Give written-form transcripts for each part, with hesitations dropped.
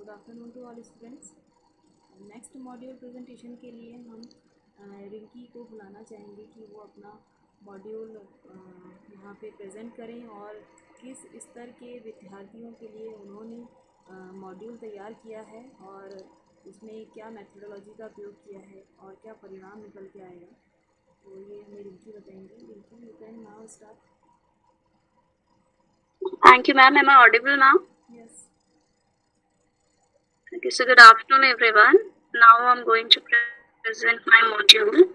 Good afternoon to all students. Next module presentation के लिए हम रिंकी को बुलाना चाहेंगे कि वो अपना मॉड्यूल यहाँ पे प्रेजेंट करें और किस स्तर के विद्यार्थियों के लिए उन्होंने मॉड्यूल तैयार किया है और उसमें क्या मेथोडोलॉजी का उपयोग किया है और क्या परिणाम निकल के आएगा। तो ये हमें रिंकी बताएंगे। Rinki, you can now start. Thank you, ma'am. Am I audible now? Yes. Okay, so good afternoon, everyone. Now I'm going to present my module.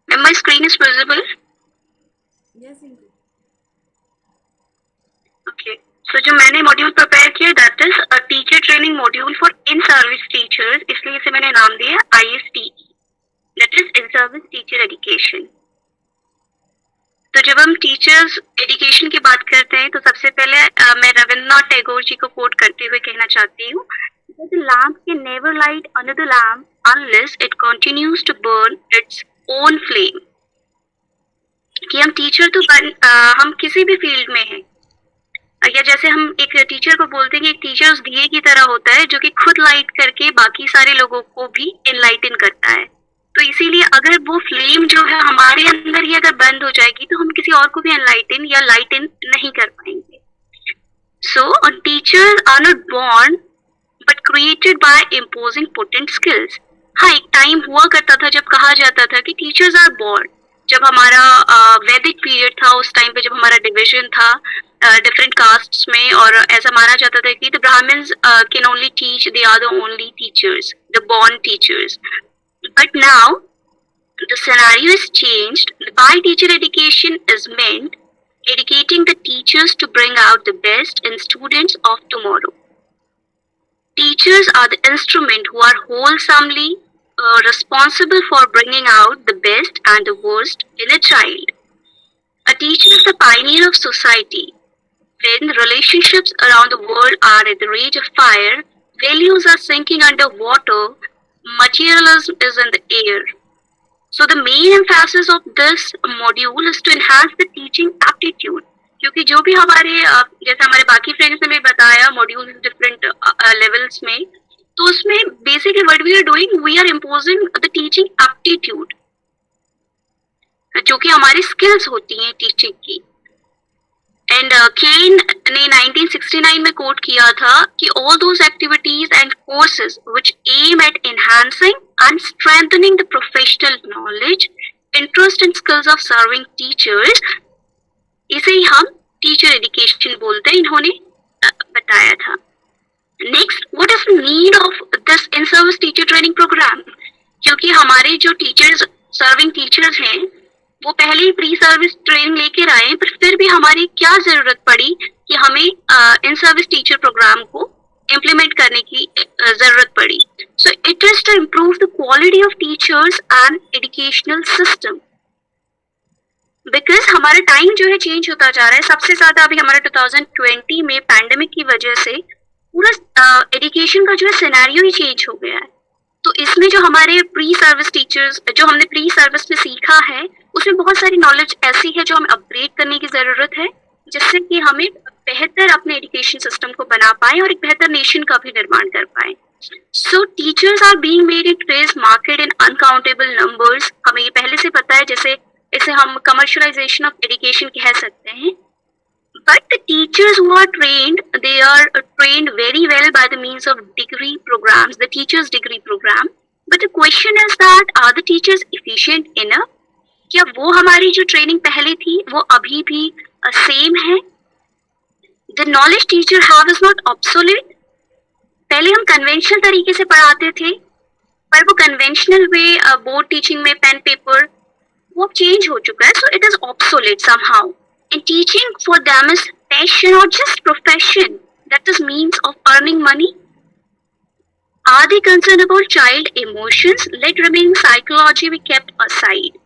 And my screen is visible? Yes, Rinkii. Okay. So जो मैंने module prepare किया that is a teacher training module for in-service teachers, इसलिए इसे मैंने नाम दिया ISTE, that is in-service teacher education. तो जब हम टीचर्स एजुकेशन की बात करते हैं तो सबसे पहले मैं रविन्द्रनाथ टैगोर जी को कोट करते हुए कहना चाहती हूँ, the lamp can never light another lamp unless it continues to burn its own flame. कि हम टीचर तो हम किसी भी फील्ड में हैं, या जैसे हम एक टीचर को बोलते हैं कि एक टीचर उस दिए की तरह होता है जो कि खुद लाइट करके बाकी सारे लोगों को भी एनलाइटन करता है। तो इसीलिए अगर वो फ्लेम जो है हमारे अंदर ही अगर बंद हो जाएगी तो हम किसी और को भी एनलाइटन या लाइटन नहीं कर पाएंगे। So teachers are not born but created by imposing potent skills. हाँ, एक टाइम हुआ करता था जब कहा जाता था कि टीचर्स आर बॉर्न। जब हमारा वैदिक पीरियड था उस टाइम पे, जब हमारा डिविजन था डिफरेंट कास्ट्स में, और ऐसा माना जाता था कि the Brahmins can only teach, they are the only teachers, the born teachers. But now the scenario is changed. By teacher education is meant educating the teachers to bring out the best in students of tomorrow. Teachers are the instrument who are wholesomely responsible for bringing out the best and the worst in a child. A teacher is the pioneer of society. When relationships around the world are at the rage of fire, values are sinking under water, materialism is in the air. So the main emphasis of this module is to enhance the teaching aptitude. क्योंकि जो भी हमारे जैसे हमारे बाकी friends ने भी बताया मॉड्यूल डिफरेंट लेवल्स में, तो उसमें basically what we are doing, we are imposing the teaching aptitude, जो कि हमारी स्किल्स होती हैं टीचिंग की। एंड केन ने 1969 में कोट किया था कि all those activities and courses which aim at enhancing and strengthening the professional knowledge, interest and skills of serving teachers, इसे ही हम टीचर एजुकेशन बोलते हैं, इन्होंने बताया था। Next, what is the need of this in service teacher training programme? क्योंकि हमारे जो टीचर्स, सर्विंग टीचर्स हैं, वो पहले ही प्री सर्विस ट्रेनिंग लेकर आए, पर फिर भी हमारी क्या जरूरत पड़ी कि हमें इन सर्विस टीचर प्रोग्राम को इम्प्लीमेंट करने की जरूरत पड़ी। So it is to improve the quality of teachers and educational system, because हमारा टाइम जो है चेंज होता जा रहा है। सबसे ज्यादा अभी हमारा 2020 में पैंडेमिक की वजह से पूरा एजुकेशन का जो है सिनेरियो ही चेंज हो गया है। तो इसमें जो हमारे प्री सर्विस टीचर्स, जो हमने प्री सर्विस में सीखा है, उसमें बहुत सारी नॉलेज ऐसी है जो हमें अपग्रेड करने की जरूरत है, जिससे कि हमें बेहतर अपने एजुकेशन सिस्टम को बना पाए और एक बेहतर नेशन का भी निर्माण कर पाए। So teachers are being made in today's market in uncountable numbers. हमें ये पहले से पता है, जैसे इसे हम कमर्शियलाइजेशन ऑफ एजुकेशन कह सकते हैं। But the teachers who are trained, they are trained very well by the means of degree programs, the teachers degree program. But the question is that are the teachers efficient enough? क्या वो हमारी जो training पहले थी वो अभी भी same है? The knowledge teacher have is not obsolete. पहले हम कन्वेंशनल तरीके से पढ़ाते थे, पर वो कन्वेंशनल वे बोर्ड टीचिंग में पेन पेपर वो अब चेंज हो चुका है. So it is obsolete somehow. And teaching for them is passion और just profession. That is means of earning money. Are they concerned about child emotions? Let remaining psychology be kept aside.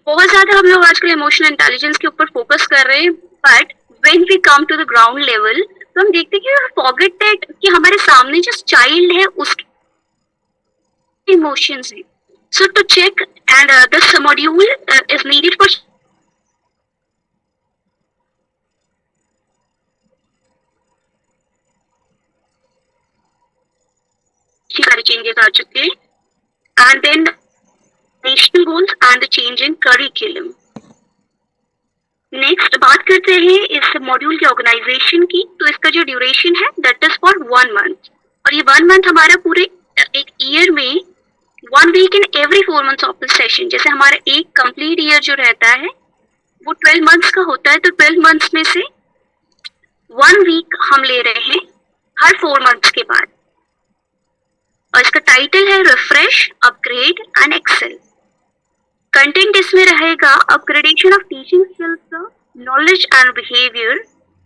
बहुत ज्यादा हम लोग आजकल emotional intelligence के ऊपर focus कर रहे हैं, but when we come to the ground level तो हम देखते हैं कि वी फॉरगेट दैट कि हमारे सामने जो चाइल्ड है उसके इमोशंस है. So to check and this module is needed for सारे चेंजेस आ चुके हैं. And then national goals and the change in curriculum. Next बात करते हैं इस मॉड्यूल के ऑर्गेनाइजेशन की. तो इसका जो ड्यूरेशन है दैट इज फॉर 1 month. और ये 1 month हमारा पूरे एक ईयर में 1 week in every 4 months of the session. जैसे हमारा एक कंप्लीट ईयर जो रहता है वो 12 months का होता है, तो 12 months में से 1 week हम ले रहे हैं हर 4 months के बाद. और इसका टाइटल है refresh, upgrade and excel. Content इसमें रहेगा upgradation of teaching skills, knowledge and behaviour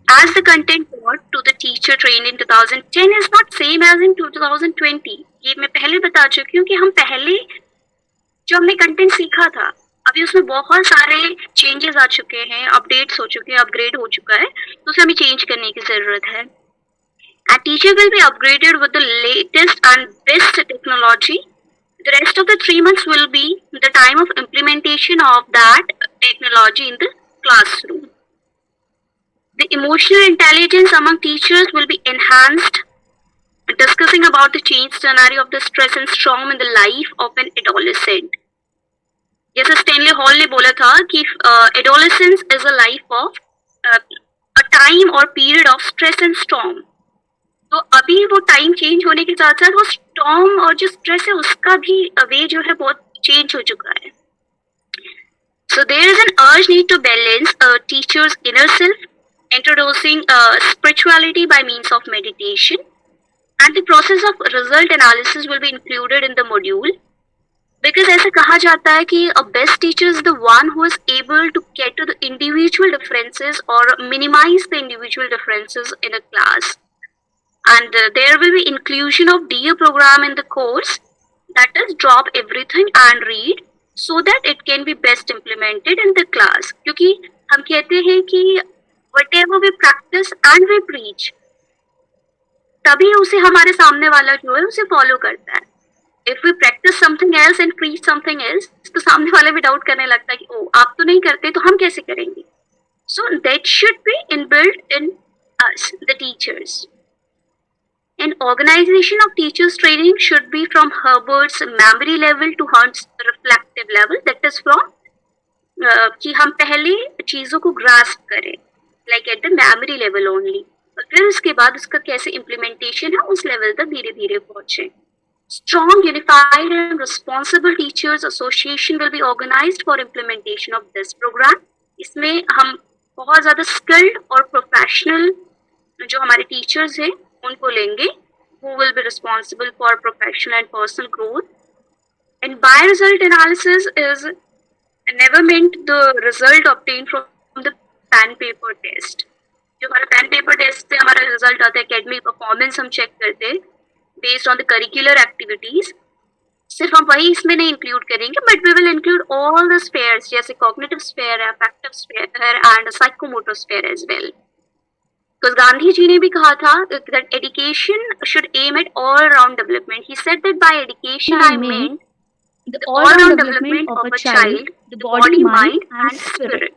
as the content brought to the teacher trained in 2010 is not same as in 2020. ये मैं पहले बता चुकी हूँ कि हम पहले जो हमने कंटेंट सीखा था अभी उसमें बहुत सारे चेंजेस आ चुके हैं, अपडेट्स हो चुके हैं, अपग्रेड हो चुका है, तो उसे हमें चेंज करने की जरूरत है. A teacher will be upgraded with the latest and best technology. The rest of the 3 months will be the time of implementation of that technology in the classroom. The emotional intelligence among teachers will be enhanced, discussing about the change scenario of the stress and storm in the life of an adolescent. जैसे Stanley hall ने बोला था कि adolescence is a life of a time or period of stress and storm. तो अभी वो time change होने के साथ साथ वो स्टॉर्म और जो स्ट्रेस है उसका भी वे जो है बहुत चेंज हो चुका है. So there is an urge need to balance teachers inner self, introducing spirituality by means of meditation, and the process of result analysis will be included in the module. Because ऐसा कहा जाता है कि a best teacher is the one who is able to cater to the individual differences और minimise the individual differences in a class. And there will be inclusion of DA program in the course, that is drop everything and read, so that it can be best implemented in the class. क्योंकि हम कहते हैं कि whatever we practice and we preach, तभी उसे हमारे सामने वाला जो है उसे फॉलो करता है. If we practice something else and preach something else, तो सामने वाले भी डाउट करने लगता है कि ओ आप तो नहीं करते तो हम कैसे करेंगे. So that should be inbuilt in us, the teachers. An organization of teachers training should be from Herbert's memory level to Hunt's reflective level. That is from कि हम पहले चीजों को ग्रास्प करें, like at the memory level only. और फिर उसके बाद उसका कैसे implementation है उस लेवल तक धीरे धीरे पहुंचे. Strong, unified and responsible teachers association will be organized for implementation of this program. इसमें हम बहुत ज़्यादा skilled और professional जो हमारे teachers हैं उनको लेंगे, who will be responsible for professional and personal growth. And by result analysis is never meant the result obtained from the pen paper test. जो हमारा pen paper test से हमारा result आता है academic performance हम check करते हैं based on the curricular activities. सिर्फ हम वही इसमें नहीं include करेंगे, but we will include all the spheres जैसे cognitive sphere, affective sphere and psychomotor sphere as well. Because Gandhi ji ने भी कहा था that education should aim at all-round development. He said that by education I meant the all-round development of a child, the body, mind and spirit.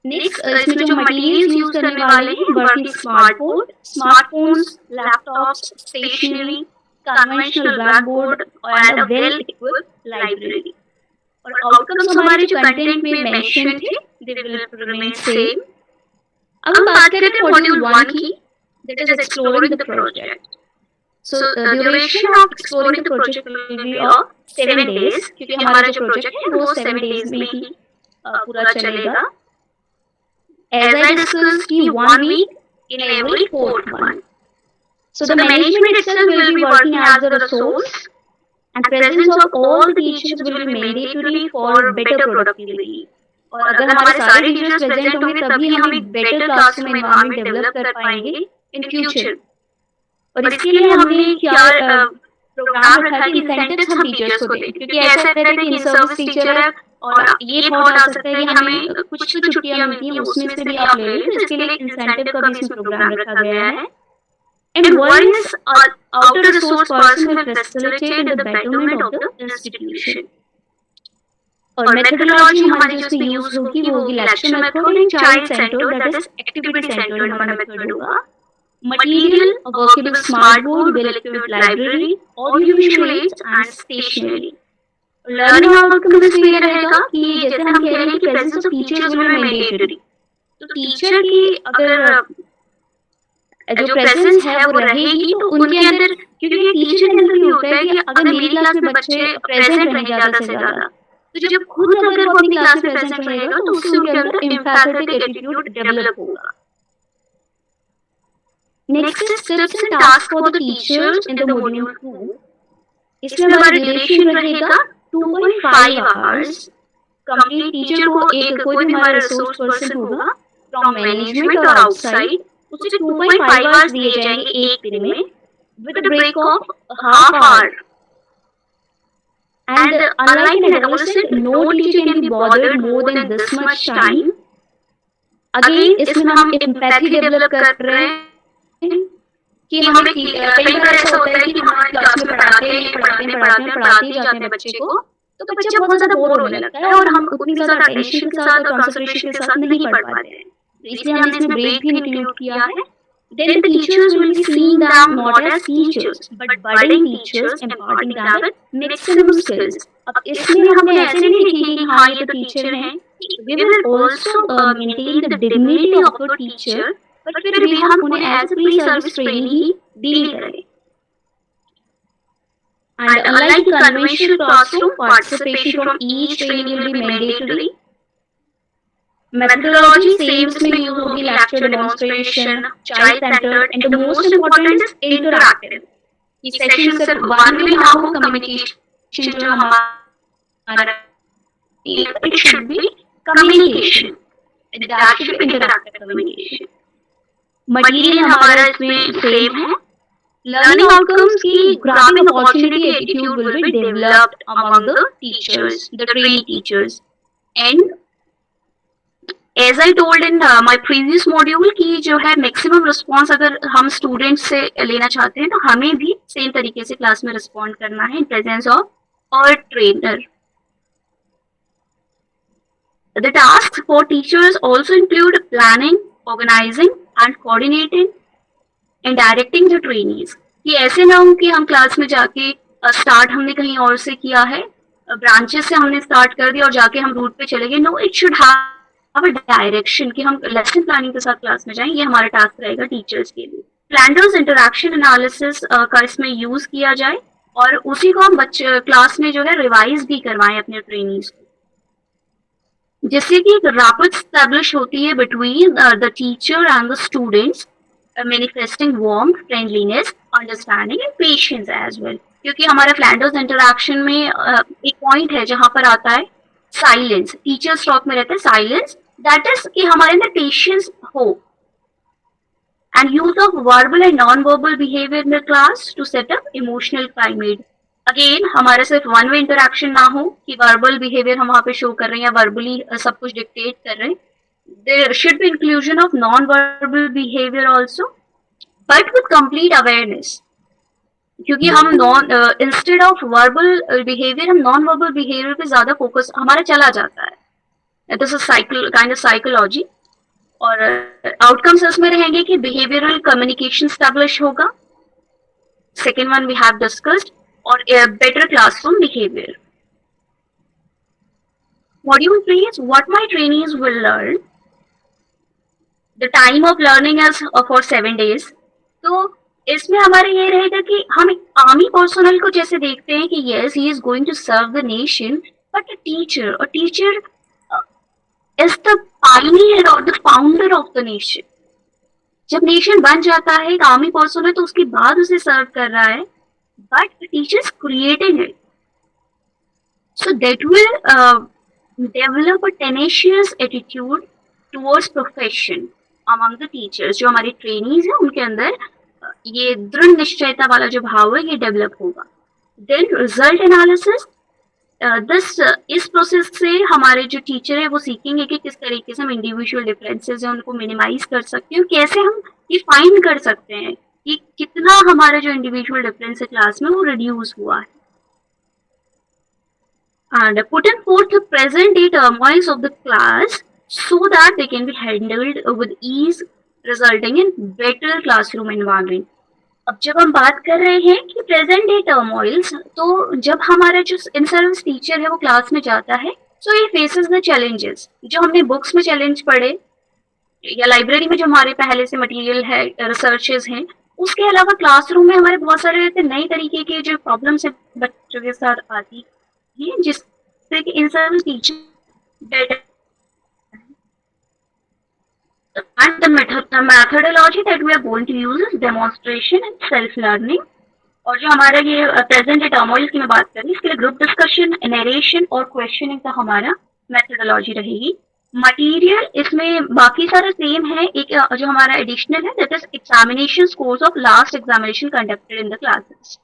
Next, इसमें जो materials use करने वाले हैं, working smartboard, smartphones, laptops, stationery, conventional blackboard and a well-equipped library. और outcomes हमारे जो content में mentioned थे, they will remain same. अब हम बात करते हैं मॉड्यूल 1 की, that is exploring the project. So the duration of exploring the project will be of 7 days, क्योंकि हमारा जो प्रोजेक्ट है वो 7 days में ही पूरा चलेगा. As I discussed कि 1 week in every 4th month. So the management itself will be working as the resource, and presence of all the teachers will be mandatory for better productivity. और अगर हमारे सारे teachers present होंगे तभी हम एक better classroom environment develop कर पाएंगे इन फ्यूचर। और इसके लिए हमने क्या प्रोग्राम रखा कि इंसेंटिव्स हम टीचर्स को दें, क्योंकि ऐसा रहता है कि इन सर्विस टीचर है और ये थॉट आ सकता है कि हमें कुछ तो छुट्टियां मिलती हैं उसमें से भी आप ले लें, तो इसके लिए इंसेंटिव का भी इसमें प्रोग्राम रखा गया है। And one is outer resource person will facilitate the betterment of the institution. और मेथोडोलॉजी हमारी जो इसमें यूज होगी वो होगी lecture method and child centred, that is activity centred हमारा मेथड होगा। Material workable smart board, well equipped library, audio visual aids and stationery. Learning outcome इसमें ये रहेगा कि जैसे हम कह रहे हैं कि presence of teachers will be mandatory, तो टीचर की अगर जो प्रेजेंस है वो रहेगी तो उनके अंदर, क्योंकि टीचर के अंदर ये होता है कि अगर मेरी क्लास में बच्चे प्रेजेंट रहें ज्यादा से ज्यादा, तो जब खुद अगर वो अपनी क्लास में प्रेजेंट रहेगा तो उससे उनके अंदर एम्पैथेटिक एटीट्यूड डेवलप होगा। Next is steps and task for the teachers in the module 2। इसमें हमारा ड्यूरेशन रहेगा 2.5 आवर्स। कंप्लीट टीचर को एक कोई भी हमारा रिसोर्स पर्सन होगा फ्रॉम मैनेजमेंट और आउटसाइड, उसे 2.5 आवर्स दिए जाएंगे एक दिन में with a break of half hour. And unlike an adolescent, no teacher can be bothered more than this much time. Again, इसमें हम empathy develop कर रहे हैं कि हमें कई बार ऐसा होता है कि हमारे क्लास में पढ़ाते ही जाते हैं बच्चे को, तो बच्चा बहुत ज्यादा बोर होने लगता है और हम उतनी ज्यादा अटेंशन के साथ और कंसंट्रेशन के साथ नहीं पढ़ पाते हैं। इसलिए हमने इसमें ब्रेक भी इंक्लूड किया है। Then the teachers will be seeing them not as teachers, but budding teachers, imparting them with maximum skills. अब इसमें हमने ऐसे नहीं लिखी कि हाँ ये तो टीचर हैं, we will also maintain the dignity of a teacher, but फिर भी हम उन्हें as a pre-service training he deal करें। And unlike the conventional classroom, participation from each training will be mandatory. Methodology same इसमें use होगी lecture, demonstration, child centered, and the most important is interactive. ये section सिर्फ one में ना हो, communication जो हमारा it should be communication, that should be interactive communication. Material हमारा इसमें सेम है। Learning outcomes की grabbing opportunity attitude will be developed among the teachers, the trainee teachers, and As I told in my previous module कि जो है maximum response अगर हम student से लेना चाहते हैं तो हमें भी सेम तरीके से क्लास में रिस्पॉन्ड करना है इन प्रेजेंस ऑफ और trainer. The tasks for teachers also include planning, organizing and coordinating and directing the trainees। कि ऐसे ना हो कि हम क्लास में जाके स्टार्ट हमने कहीं और से किया है, ब्रांचेस से हमने स्टार्ट कर दिया और जाके हम रूट पे चले गए। No, it should have direction कि हम लेसन प्लानिंग के साथ क्लास में जाएं, ये हमारा टास्क रहेगा टीचर्स के लिए। फ्लैंडर्स इंटरैक्शन एनालिसिस का इसमें यूज किया जाए और उसी को हम बच्चे क्लास में जो है रिवाइज भी करवाएं अपने ट्रेनीज को, जिससे कि एक रैपिड एस्टैब्लिश होती है between the teacher and the students, manifesting warmth, friendliness, understanding and patience as well. क्योंकि हमारा फ्लैंडर्स इंटरैक्शन में एक पॉइंट है जहां पर आता है साइलेंस, टीचर स्टॉक में रहता है साइलेंस, दैट इज कि हमारे अंदर पेशेंस हो, and use of verbal and non verbal behaviour in the class to set up emotional climate. Again हमारे सिर्फ वन वे इंटरैक्शन ना हो कि वर्बल बिहेवियर हम वहां पे शो कर रहे हैं या वर्बली सब कुछ डिक्टेट कर रहे हैं। There should be inclusion of non verbal behaviour also, but with complete awareness. क्योंकि हम इंस्टेड ऑफ वर्बल बिहेवियर हम नॉन वर्बल बिहेवियर पे ज्यादा फोकस हमारा चला जाता है। This is cycle kind of psychology. और आउटकम्स इसमें रहेंगे कि बिहेवियरल कम्युनिकेशन स्टैब्लिश होगा, second one we have discussed, और better classroom behaviour. Module 3 is what my trainees will learn. The time of learning is for 7 days. तो इसमें हमारे ये रहेगा कि हम आर्मी पर्सनल को जैसे देखते हैं कि yes he is going to serve the nation, but a teacher is the pioneer or the founder of the nation. जब नेशन बन जाता है एक आर्मी पर्सन है तो उसके बाद उसे सर्व कर रहा है, but teachers creating it, so that will develop a tenacious attitude towards profession among the teachers. जो हमारे ट्रेनीज हैं उनके अंदर ये दृढ़ निश्चयता वाला जो भाव है ये डेवलप होगा. देन रिजल्ट एनालिसिस, इस प्रोसेस से हमारे जो टीचर है वो सीखेंगे कि किस तरीके से हम इंडिविजुअल डिफरेंसेस हैं उनको मिनिमाइज कर सकते हैं, कैसे हम ये फाइंड कर सकते हैं कि कितना हमारा जो इंडिविजुअल डिफरेंस है क्लास में वो रिड्यूस हुआ है. And putting forth the present day turmoils of the class so that they can be handled with ease, resulting in better classroom environment. अब जब हम बात कर रहे हैं कि प्रेजेंट डे टर्मोइल्स, तो जब हमारा जो इन सर्विस टीचर है वो क्लास में जाता है, सो ये फेसेस द चैलेंजेस जो हमने बुक्स में चैलेंज पढ़े या लाइब्रेरी में जो हमारे पहले से मटेरियल है, रिसर्चेस हैं, उसके अलावा क्लासरूम में हमारे बहुत सारे ऐसे नए तरीके के जो प्रॉब्लम्स है बच्चों के साथ आती है, जिससे कि इन service teacher better and the methodology that we are going to use is demonstration and self learning. और जो हमारा ये प्रेजेंट डे टर्मोइल की मैं बात कर रही हूँ, इसके लिए ग्रुप डिस्कशन, नरेशन और क्वेश्चनिंग का हमारा मेथोडोलॉजी रहेगी. मटेरियल इसमें बाकी सारा सेम है, एक जो हमारा एडिशनल है that is examination scores of last examination conducted in the classes.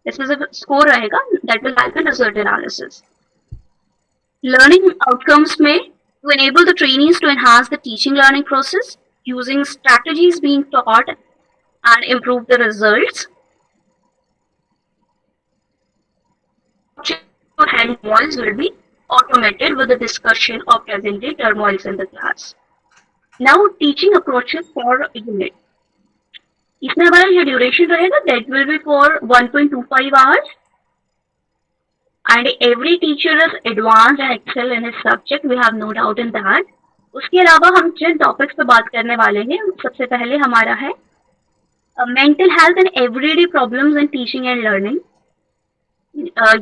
इसमें जो स्कोर रहेगा that will help in result analysis. Learning outcomes में to enable the trainees to enhance the teaching learning process using strategies being taught and improve the results. Hand turmoils will be automated with the discussion of present day turmoils in the class. Now teaching approaches for unit. इसमें हमारा जो duration रहेगा that will be for 1.25 hours. And every teacher is advanced and excel in his subject, we have no doubt in that. उसके अलावा हम जिन topics पे बात करने वाले हैं, सबसे पहले हमारा है mental health and everyday problems in teaching and learning.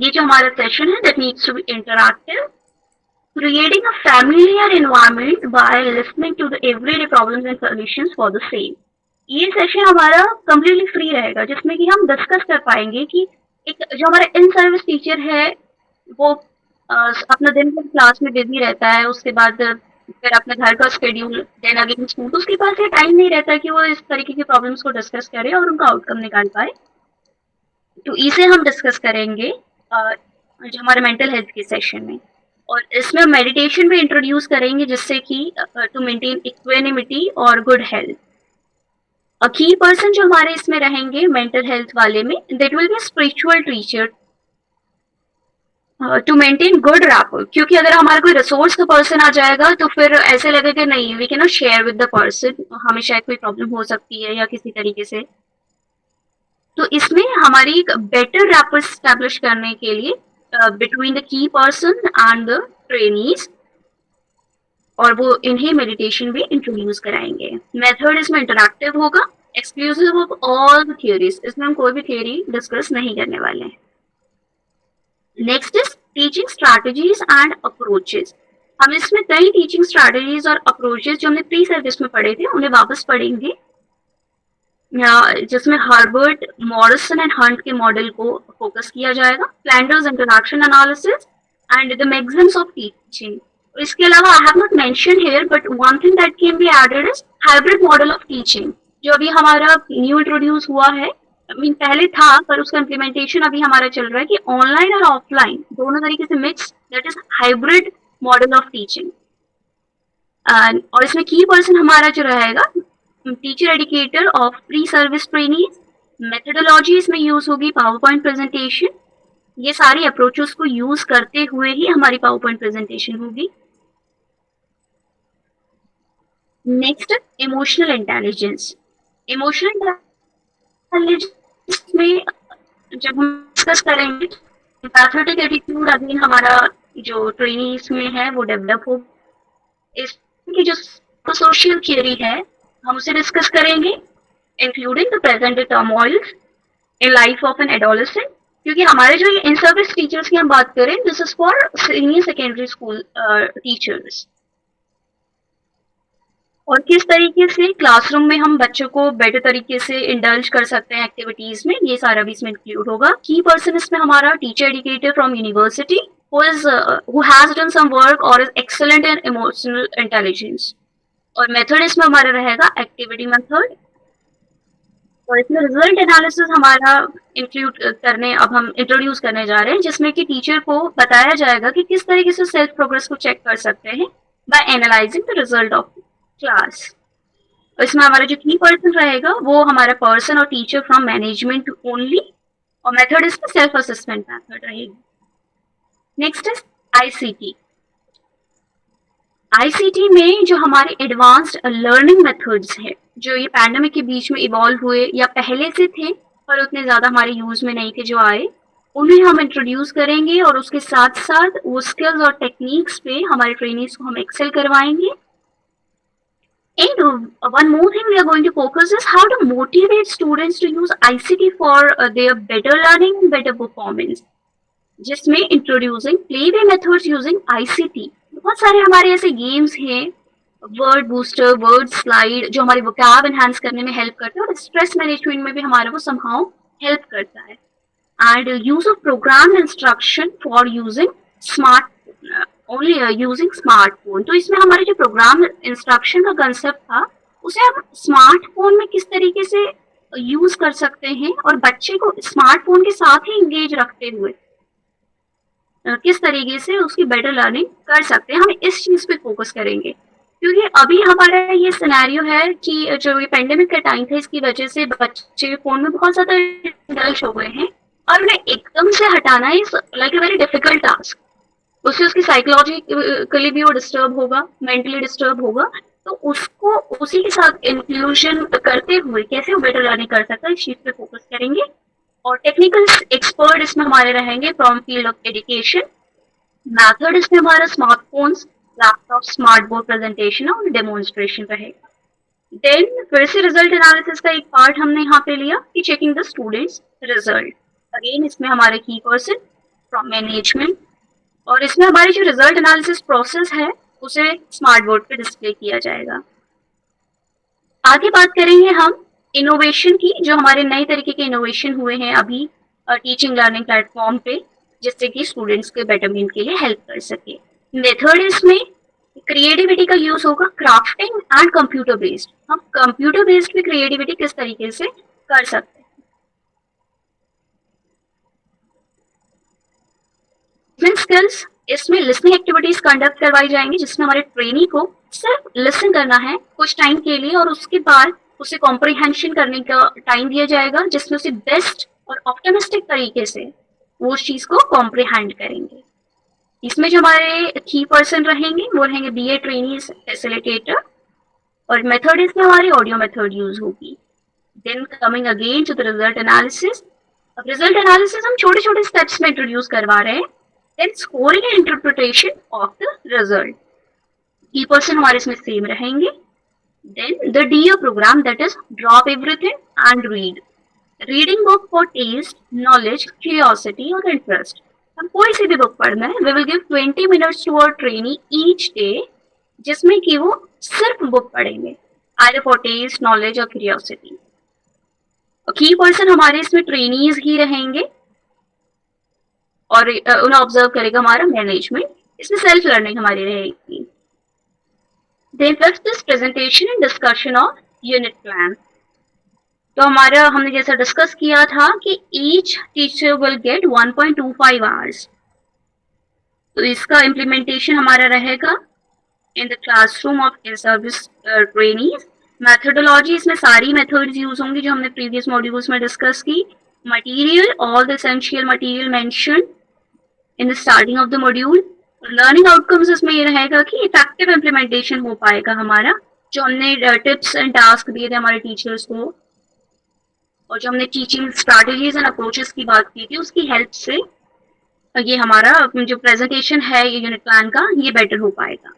ये जो हमारा सेशन है that needs to be interactive. Creating a familiar environment by listening to the everyday problems and solutions for the same. ये सेशन हमारा completely free रहेगा, जिसमें कि हम डिस्कस कर पाएंगे कि एक जो हमारा इन सर्विस टीचर है वो अपना दिन भर क्लास में बिजी रहता है, उसके बाद फिर अपने घर का शेड्यूल, देन अगेन स्कूल, तो उसके पास ये टाइम नहीं रहता कि वो इस तरीके की प्रॉब्लम्स को डिस्कस करे और उनका आउटकम निकाल पाए. तो इसे हम डिस्कस करेंगे जो हमारे मेंटल हेल्थ के सेशन में. और इसमें हम मेडिटेशन भी इंट्रोड्यूस करेंगे जिससे कि टू मेंटेन इक्वेनिमिटी और good health. A key person जो हमारे इसमें रहेंगे मेंटल हेल्थ वाले में, that will be a spiritual teacher to maintain good rapport. क्योंकि अगर हमारा कोई रिसोर्स का पर्सन आ जाएगा तो फिर ऐसे लगेगा नहीं, we cannot share with the person, हमें शायद कोई प्रॉब्लम हो सकती है या किसी तरीके से. तो इसमें हमारी एक बेटर रैपर एस्टैब्लिश करने के लिए between the key person and the trainees, और वो इन्हें मेडिटेशन भी इंट्रोड्यूस कराएंगे. मेथड इसमें इंटरैक्टिव होगा, exclusive of all the theories, इसमें हम कोई भी थियोरी डिस्कस नहीं करने वाले हैं. Next is teaching strategies and approaches. हम इसमें कई टीचिंग स्ट्रैटेजीज और अप्रोचेस जो हमने प्री सर्विस में पढ़े थे उन्हें वापस पढ़ेंगे, जिसमें हार्वर्ड, मॉरिसन एंड हंट के मॉडल को फोकस किया जाएगा. Flanders interaction analysis and the maxims of teaching. इसके अलावा I have not mention here but one thing that can be added is hybrid model of teaching, जो अभी हमारा new introduce हुआ है. आई मीन पहले था पर उसका इम्प्लीमेंटेशन अभी हमारा चल रहा है कि ऑनलाइन और ऑफलाइन दोनों तरीके से mix, that is hybrid model of teaching. और इसमें की पर्सन हमारा जो रहेगा teacher educator of pre service trainees. Methodology इसमें यूज होगी पावर पॉइंट प्रेजेंटेशन. ये सारी अप्रोचेस को यूज करते हुए ही हमारी पावर पॉइंट प्रेजेंटेशन होगी. Next emotional intelligence. Emotional intelligence में जब हम डिस्कस करेंगे पैथोटिक एटीट्यूड अगेन हमारा जो ट्रेनीज में है वो डेवलप हो. इसकी जो सोशल थियरी है हम उसे डिस्कस करेंगे, including the present day turmoils in life of an adolescent. क्योंकि हमारे जो इन सर्विस टीचर्स की हम बात करें, this is for senior secondary school teachers. और किस तरीके से क्लासरूम में हम बच्चों को बेटर तरीके से इंडल्ज कर सकते हैं एक्टिविटीज में, ये सारा भी इसमें इंक्लूड होगा। की पर्सन इसमें हमारा teacher educator from university who has done some work or is excellent in emotional intelligence। और मेथड इसमें हमारा रहेगा एक्टिविटी मेथड। और इसमें रिजल्ट एनालिसिस हमारा अब हम इंट्रोड्यूस करने जा रहे हैं, जिसमें कि टीचर को बताया जाएगा कि किस तरीके से सेल्फ प्रोग्रेस को चेक कर सकते हैं by analysing the result of class. और इसमें हमारा जो की पर्सन रहेगा वो हमारा पर्सन और टीचर फ्रॉम मैनेजमेंट ओनली। और मेथड इसमें सेल्फ असेसमेंट मेथड रहेगी। Next is ICT. आईसीटी में जो हमारे एडवांस्ड लर्निंग मेथड्स है, जो ये पैंडेमिक के बीच में इवॉल्व हुए या पहले से थे पर उतने ज़्यादा हमारे यूज़ में नहीं थे जो आए, उन्हें हम इंट्रोड्यूस करेंगे। और उसके साथ साथ वो स्किल्स और टेक्निक्स पे हमारे ट्रेनिंग्स को हम एक्सेल करवाएंगे। And one more thing we are going to focus is how to motivate students to use ICT for their better learning, better performance, जिसमें introducing play way methods using ICT। बहुत सारे हमारे ऐसे games हैं, word booster, word slide, जो हमारे vocab enhance करने में हेल्प करते हैं और स्ट्रेस मैनेजमेंट में भी हमारे को समहाउ हेल्प करता है। And use of programme instruction for using smart only using smartphone. तो इसमें हमारे जो प्रोग्राम इंस्ट्रक्शन का कंसेप्ट था उसे हम स्मार्टफोन में किस तरीके से यूज कर सकते हैं और बच्चे को स्मार्टफोन के साथ ही इंगेज रखते हुए किस तरीके से उसकी बेटर लर्निंग कर सकते हैं, हम इस चीज पे फोकस करेंगे। क्योंकि अभी हमारा ये सिनेरियो है कि जो ये पेंडेमिक का टाइम था, इसकी वजह से बच्चे फोन में बहुत ज्यादा इंडल्ज हो गए हैं और उन्हें एकदम से हटाना is like a very difficult task. उससे उसकी साइकोलॉजिकली भी वो डिस्टर्ब होगा, मेंटली डिस्टर्ब होगा। तो उसको उसी के साथ इंक्लूजन करते हुए कैसे वो बेटर लर्निंग कर सकता है, इस चीज पे फोकस करेंगे। और टेक्निकल एक्सपर्ट इसमें हमारे रहेंगे from field of education. Method इसमें हमारा smartphones, laptop, smart board presentation और डेमोन्स्ट्रेशन रहेगा। देन फिर से रिजल्ट एनालिसिस का एक पार्ट हमने यहाँ पे लिया कि checking the students result. Again इसमें हमारे की पर्सन फ्रॉम मैनेजमेंट। और इसमें हमारी जो रिजल्ट एनालिसिस प्रोसेस है उसे स्मार्ट बोर्ड पे डिस्प्ले किया जाएगा। आगे बात करेंगे हम इनोवेशन की, जो हमारे नए तरीके के इनोवेशन हुए हैं अभी टीचिंग लर्निंग प्लेटफॉर्म पे, जिससे कि स्टूडेंट्स के बेटरमेंट के लिए हेल्प कर सके। मेथड इसमें क्रिएटिविटी का यूज होगा, क्राफ्टिंग एंड कंप्यूटर बेस्ड। हम कंप्यूटर बेस्ड भी क्रिएटिविटी किस तरीके से कर सकते हैं। स्किल्स, इसमें लिसनिंग एक्टिविटीज कंडक्ट करवाई जाएंगी, जिसमें हमारे ट्रेनी को सिर्फ लिसन करना है कुछ टाइम के लिए और उसके बाद उसे कॉम्प्रिहेंशन करने का टाइम दिया जाएगा, जिसमें उसे बेस्ट और ऑप्टिमिस्टिक तरीके से वो उस चीज को कॉम्प्रिहेंड करेंगे। इसमें जो हमारे की पर्सन रहेंगे वो रहेंगे BA ट्रेनी फैसिलिटेटर। और मेथड इसमें हमारी ऑडियो मेथड यूज होगी। Then coming again to the result analysis. अब रिजल्ट एनालिसिस हम छोटे छोटे स्टेप्स में इंट्रोड्यूस करवा रहे हैं। Then scoring and interpretation of the result. Key person हमारे इसमें सेम रहेंगे। Then the DO program, that is drop everything and read. Reading book for taste, knowledge, curiosity और interest. हम कोई सी भी बुक पढ़ना है, we will give 20 minutes to our trainee each day, जिसमें कि वो सिर्फ बुक पढ़ेंगे, either for taste, knowledge और curiosity. की पर्सन हमारे इसमें ट्रेनीज ही रहेंगे और उन्हें ऑब्जर्व करेगा हमारा मैनेजमेंट। इसमें सेल्फ लर्निंग हमारी रहेगी। Then fifth is presentation and discussion of unit plan. तो हमारा हमने जैसा डिस्कस किया था कि each teacher will get 1.25 hours. तो इसका इम्प्लीमेंटेशन हमारा रहेगा in the classroom of in-service trainees. Methodology, इसमें सारी मेथड्स यूज होंगी जो हमने प्रीवियस मॉड्यूल्स में डिस्कस की। Material, all the essential material mentioned in the starting of the module. Learning outcomes इसमें ये रहेगा कि इफेक्टिव इम्प्लीमेंटेशन हो पाएगा हमारा, जो हमने टिप्स एंड टास्क दिए थे हमारे टीचर्स को और जो हमने टीचिंग स्ट्रैटेजीज एंड अप्रोचेस की बात की थी उसकी हेल्प से ये हमारा जो प्रेजेंटेशन है ये यूनिट प्लान का ये बेटर हो पाएगा।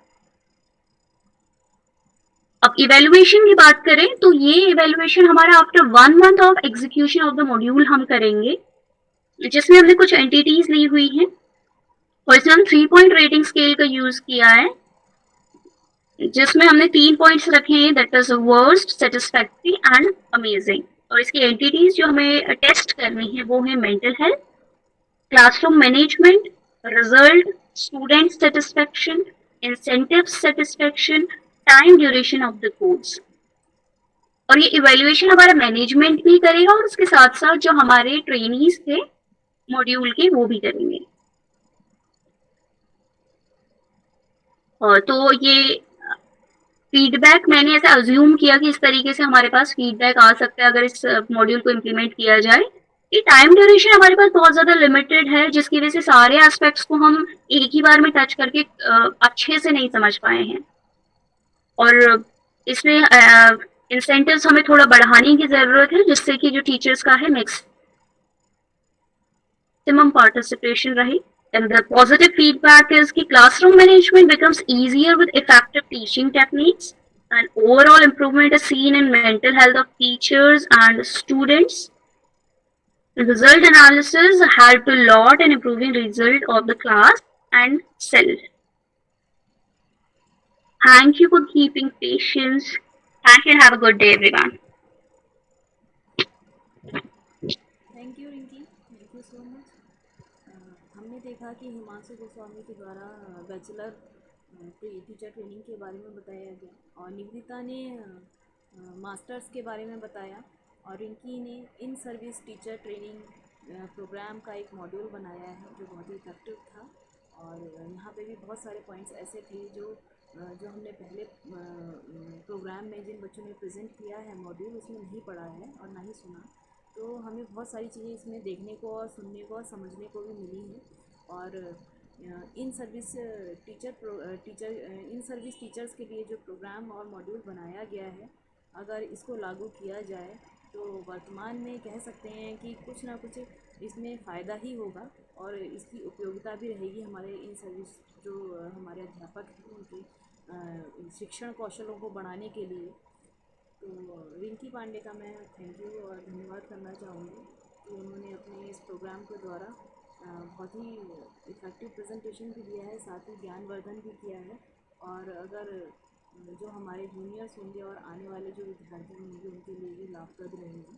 अब इवेल्युएशन की बात करें तो ये इवेल्युएशन हमारा after 1 month of execution of the module हम करेंगे, जिसमें हमने कुछ एंटिटीज ली हुई हैं और इसमें हम 3 point रेटिंग स्केल का यूज किया है। जिसमें हमने 3 पॉइंट्स रखे हैं, that is worst, satisfactory and amazing. और इसकी एंटिटीज जो हमें टेस्ट करनी है वो है mental health, classroom management, result, student satisfaction, incentive satisfaction, time duration of the course. और ये इवेल्युएशन हमारा मैनेजमेंट भी करेगा और उसके साथ साथ जो हमारे ट्रेनीज थे मॉड्यूल के वो भी करेंगे। तो ये फीडबैक मैंने ऐसा अज्यूम किया कि इस तरीके से हमारे पास फीडबैक आ सकता है अगर इस मॉड्यूल को इम्प्लीमेंट किया जाए। ये टाइम ड्यूरेशन हमारे पास बहुत ज़्यादा लिमिटेड है, जिसकी वजह से सारे एस्पेक्ट्स को हम एक ही बार में टच करके अच्छे से नहीं समझ पाए हैं। और इसमें इंसेंटिव्स हमें थोड़ा बढ़ाने की ज़रूरत है, जिससे कि जो टीचर्स का है मैक्सिमम पार्टिसिपेशन रहे। And the positive feedback is that classroom management becomes easier with effective teaching techniques, and overall improvement is seen in mental health of teachers and students. The result analysis helped a lot in improving result of the class and self. Thank you for keeping patience. Thank you and have a good day, everyone. Thank you Rinki, thank you so much. हमने देखा कि हिमांशु गोस्वामी के द्वारा bachelor teacher training के बारे में बताया गया और निवेदिता ने मास्टर्स के बारे में बताया और रिंकी ने in service teacher training programme का एक मॉड्यूल बनाया है जो बहुत ही इफेक्टिव था। और यहाँ पे भी बहुत सारे पॉइंट्स ऐसे थे जो हमने पहले प्रोग्राम में जिन बच्चों ने प्रेजेंट किया है मॉड्यूल उसमें नहीं पढ़ा है और ना ही सुना। तो हमें बहुत सारी चीज़ें इसमें देखने को और सुनने को और समझने को भी मिली हैं। और इन सर्विस टीचर्स के लिए जो प्रोग्राम और मॉड्यूल बनाया गया है, अगर इसको लागू किया जाए तो वर्तमान में कह सकते हैं कि कुछ ना कुछ इसमें फ़ायदा ही होगा और इसकी उपयोगिता भी रहेगी हमारे इन सर्विस जो हमारे अध्यापक हैं उनके शिक्षण कौशलों को बढ़ाने के लिए। तो रिंकी पांडे का मैं थैंक यू और धन्यवाद करना चाहूँगी कि उन्होंने अपने इस प्रोग्राम के द्वारा बहुत ही इफ़ेक्टिव प्रेजेंटेशन भी दिया है, साथ ही ज्ञानवर्धन भी किया है। और अगर जो हमारे जूनियर्स होंगे और आने वाले जो विद्यार्थी होंगे उनके लिए भी लाभप्रद रहेंगे।